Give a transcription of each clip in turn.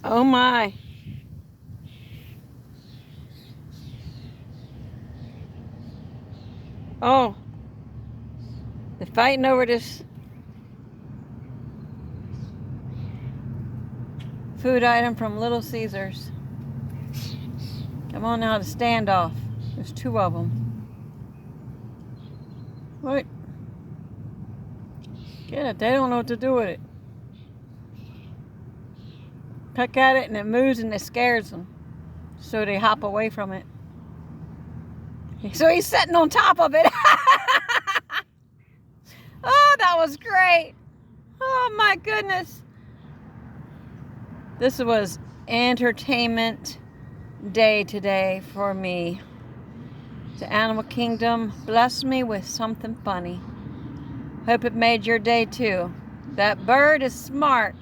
Oh my. Oh, they're fighting over this food item from Little Caesars. Come on now, the standoff. There's two of them. What? Get it. They don't know what to do with it. Peck at it and it moves and it scares them. So they hop away from it. So he's sitting on top of it. Oh, that was great. Oh my goodness. This was entertainment day today for me. The animal kingdom blessed me with something funny. Hope it made your day too. That bird is smart.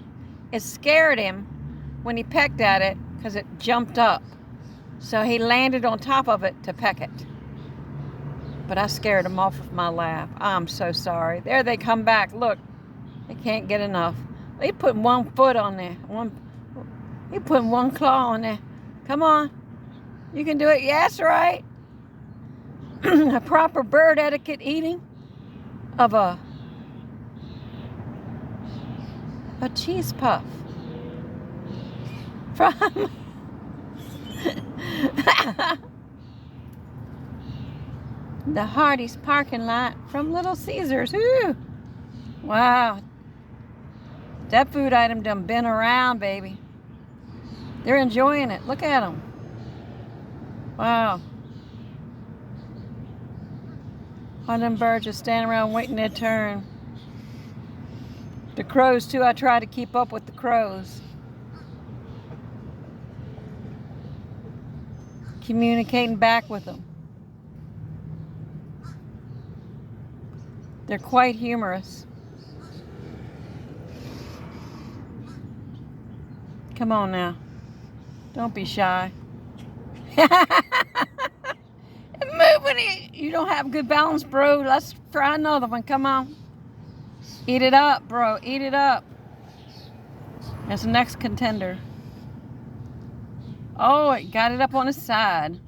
It scared him when he pecked at it because it jumped up. So he landed on top of it to peck it. But I scared him off with my laugh. I'm so sorry. There they come back. Look, they can't get enough. He put one foot on there. He put one claw on there. Come on. You can do it. Yes, right. A proper bird etiquette eating of a cheese puff from the Hardee's parking lot from Little Caesars. Ooh. Wow. That food item done been around, baby. They're enjoying it. Look at them. Wow. All them birds just standing around waiting their turn. The crows, too. I try to keep up with the crows. Communicating back with them. They're quite humorous. Come on now. Don't be shy. Move when you don't have good balance, bro. Let's try another one. Come on. Eat it up, bro. Eat it up. That's the next contender. Oh, it got it up on his side.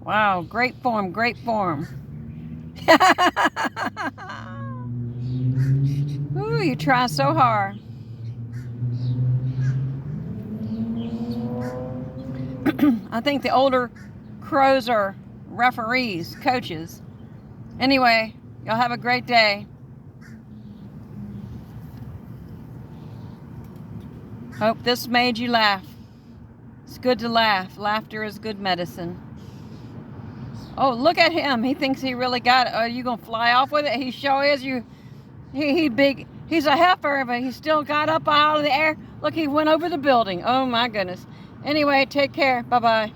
Wow, great form, great form. Ooh, you try so hard. I think the older crows are referees, coaches. Anyway, y'all have a great day. Hope this made you laugh. It's good to laugh. Laughter is good medicine. Oh, look at him. He thinks he really got it. Are you going to fly off with it? He sure is. He big. He's a heifer, but he still got up out of the air. Look, he went over the building. Oh, my goodness. Anyway, take care. Bye-bye.